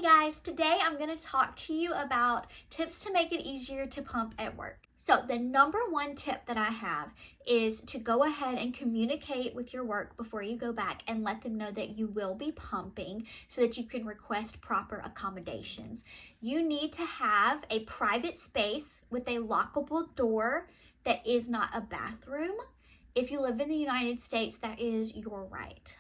Hey guys, today I'm going to talk to you about tips to make it easier to pump at work. So the number one tip that I have is to go ahead and communicate with your work before you go back and let them know that you will be pumping so that you can request proper accommodations. You need to have a private space with a lockable door that is not a bathroom. If you live in the United States, that is your right.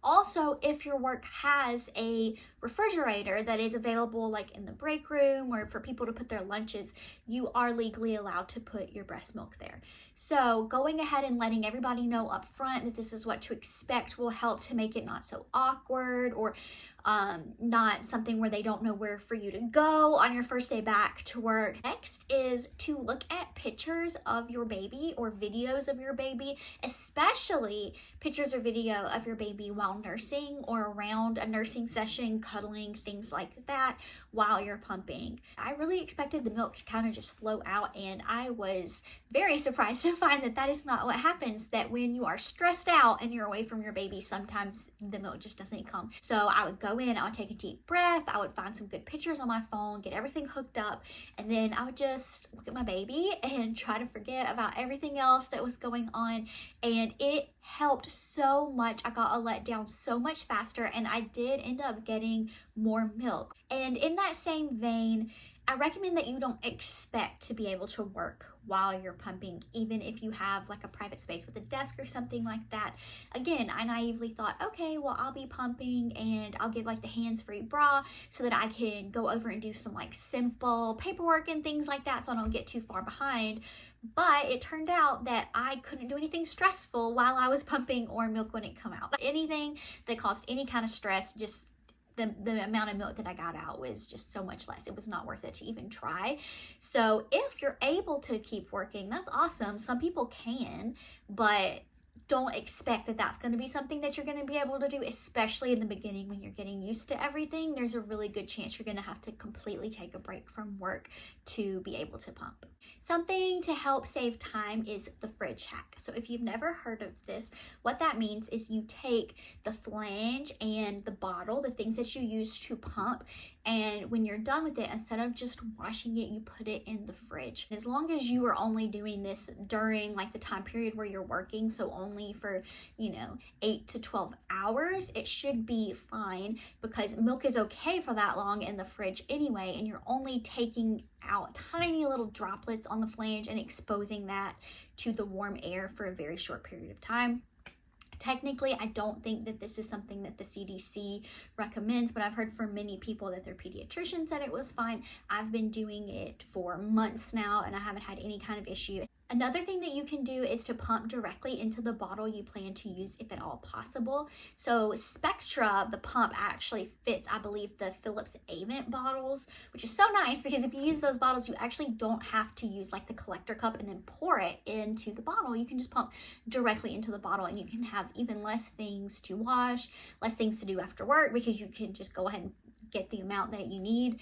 Also, if your work has a refrigerator that is available like in the break room or for people to put their lunches, you are legally allowed to put your breast milk there. So going ahead and letting everybody know up front that this is what to expect will help to make it not so awkward or not something where they don't know where for you to go on your first day back to work. Next is to look at pictures of your baby or videos of your baby, especially pictures or video of your baby while nursing or around a nursing session, cuddling, things like that while you're pumping. I really expected the milk to kind of just flow out, and I was very surprised to find that that is not what happens, that when you are stressed out and you're away from your baby, sometimes the milk just doesn't come. So I would go in, I would take a deep breath, I would find some good pictures on my phone, get everything hooked up, and then I would just look at my baby and try to forget about everything else that was going on. And it helped so much. I got a letdown so much faster, and I did end up getting more milk. And in that same vein, I recommend that you don't expect to be able to work while you're pumping, even if you have like a private space with a desk or something like that. Again, I naively thought, okay, well, I'll be pumping and I'll get like the hands-free bra so that I can go over and do some like simple paperwork and things like that so I don't get too far behind. But it turned out that I couldn't do anything stressful while I was pumping, or milk wouldn't come out. Anything that caused any kind of stress, just the amount of milk that I got out was just so much less. It was not worth it to even try. So if you're able to keep working, that's awesome. Some people can, but don't expect that that's going to be something that you're going to be able to do, especially in the beginning when you're getting used to everything. There's a really good chance you're going to have to completely take a break from work to be able to pump. Something to help save time is the fridge hack. So if you've never heard of this, what that means is you take the flange and the bottle, the things that you use to pump, and when you're done with it, instead of just washing it, you put it in the fridge. As long as you are only doing this during like the time period where you're working, so only for 8 to 12 hours, it should be fine, because milk is okay for that long in the fridge anyway, and you're only taking out tiny little droplets on the flange and exposing that to the warm air for a very short period of time. Technically, I don't think that this is something that the CDC recommends, but I've heard from many people that their pediatrician said it was fine. I've been doing it for months now, and I haven't had any kind of issue. Another thing that you can do is to pump directly into the bottle you plan to use, if at all possible. So Spectra, the pump, actually fits, I believe, the Philips Avent bottles, which is so nice because if you use those bottles, you actually don't have to use like the collector cup and then pour it into the bottle. You can just pump directly into the bottle, and you can have even less things to wash, less things to do after work, because you can just go ahead and get the amount that you need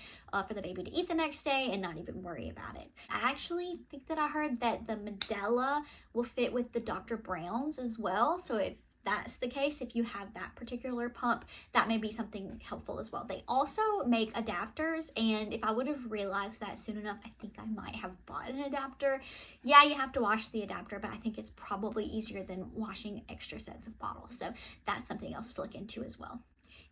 for the baby to eat the next day and not even worry about it. I actually think that I heard that the Medela will fit with the Dr. Brown's as well. So if that's the case, if you have that particular pump, that may be something helpful as well. They also make adapters, and if I would have realized that soon enough, I think I might have bought an adapter. Yeah, you have to wash the adapter, but I think it's probably easier than washing extra sets of bottles. So that's something else to look into as well.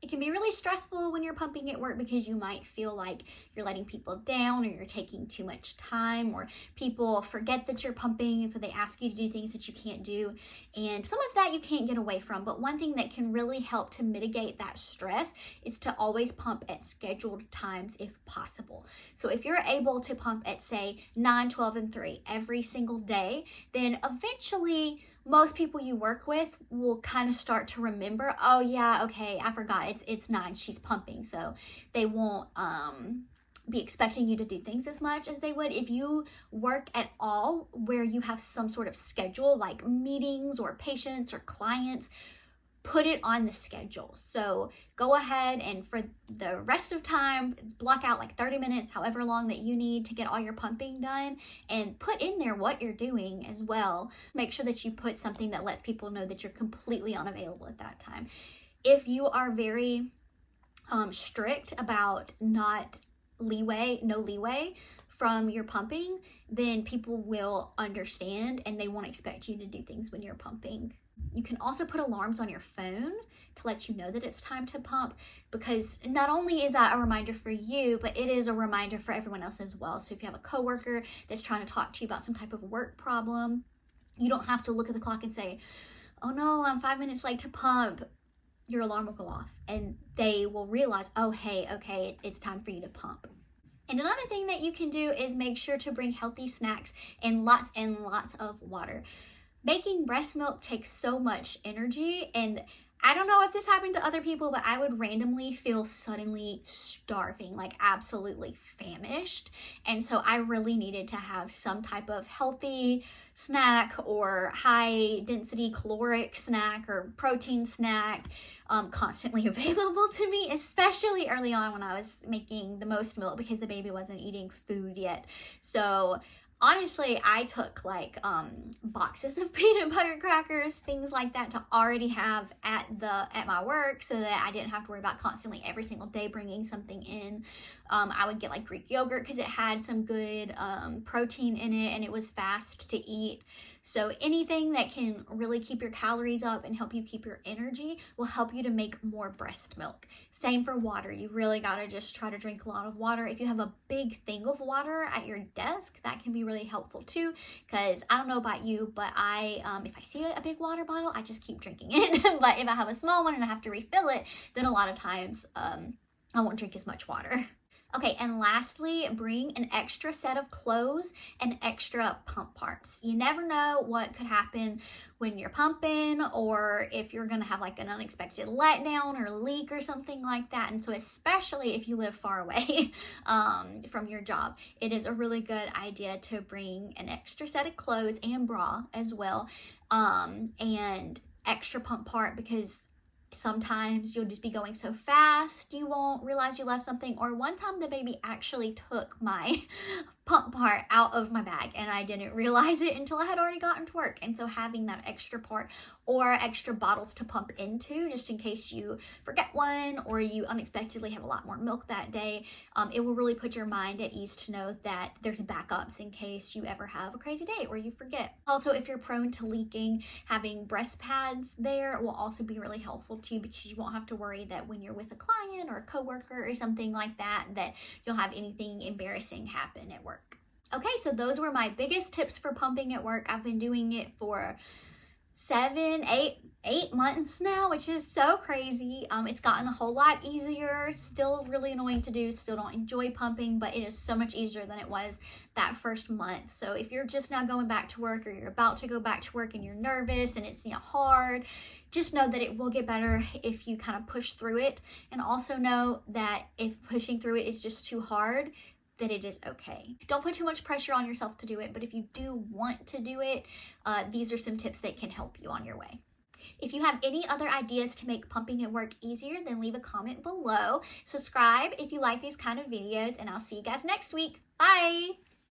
It can be really stressful when you're pumping at work because you might feel like you're letting people down, or you're taking too much time, or people forget that you're pumping, and so they ask you to do things that you can't do. And some of that you can't get away from, but one thing that can really help to mitigate that stress is to always pump at scheduled times if possible. So if you're able to pump at, say, 9, 12, and 3 every single day, then eventually most people you work with will kind of start to remember, oh yeah, okay, I forgot, it's 9, she's pumping. So they won't be expecting you to do things as much as they would if you work at all where you have some sort of schedule, like meetings or patients or clients. Put it on the schedule. So go ahead and for the rest of time, block out like 30 minutes, however long that you need to get all your pumping done, and put in there what you're doing as well. Make sure that you put something that lets people know that you're completely unavailable at that time. If you are very strict about no leeway from your pumping, then people will understand and they won't expect you to do things when you're pumping. You can also put alarms on your phone to let you know that it's time to pump, because not only is that a reminder for you, but it is a reminder for everyone else as well. So if you have a coworker that's trying to talk to you about some type of work problem, you don't have to look at the clock and say, oh no, I'm 5 minutes late to pump. Your alarm will go off and they will realize, oh, hey, okay, it's time for you to pump. And another thing that you can do is make sure to bring healthy snacks and lots of water. Making breast milk takes so much energy, and I don't know if this happened to other people, but I would randomly feel suddenly starving, like absolutely famished. And so I really needed to have some type of healthy snack or high density caloric snack or protein snack constantly available to me, especially early on when I was making the most milk because the baby wasn't eating food yet. So honestly, I took like boxes of peanut butter crackers, things like that, to already have at my work, so that I didn't have to worry about constantly every single day bringing something in. I would get like Greek yogurt because it had some good protein in it and it was fast to eat. So anything that can really keep your calories up and help you keep your energy will help you to make more breast milk. Same for water. You really gotta just try to drink a lot of water. If you have a big thing of water at your desk, that can be really helpful too, because I don't know about you, but if I see a big water bottle, I just keep drinking it. But if I have a small one and I have to refill it, then a lot of times I won't drink as much water. Okay, and lastly, bring an extra set of clothes and extra pump parts. You never know what could happen when you're pumping, or if you're gonna have like an unexpected letdown or leak or something like that. And so especially if you live far away from your job, it is a really good idea to bring an extra set of clothes and bra as well, and extra pump part, because sometimes you'll just be going so fast you won't realize you left something. Or one time the baby actually took my pump part out of my bag and I didn't realize it until I had already gotten to work. And so having that extra part or extra bottles to pump into, just in case you forget one or you unexpectedly have a lot more milk that day, it will really put your mind at ease to know that there's backups in case you ever have a crazy day or you forget. Also, if you're prone to leaking, having breast pads there will also be really helpful to you, because you won't have to worry that when you're with a client or a coworker or something like that, that you'll have anything embarrassing happen at work. Okay, so those were my biggest tips for pumping at work. I've been doing it for 8 months now, which is so crazy. It's gotten a whole lot easier. Still really annoying to do, still don't enjoy pumping, but it is so much easier than it was that first month. So if you're just now going back to work, or you're about to go back to work and you're nervous and it's hard, just know that it will get better if you kind of push through it. And also know that if pushing through it is just too hard, that it is okay. Don't put too much pressure on yourself to do it, but if you do want to do it, these are some tips that can help you on your way. If you have any other ideas to make pumping at work easier, then leave a comment below. Subscribe if you like these kind of videos, and I'll see you guys next week. Bye!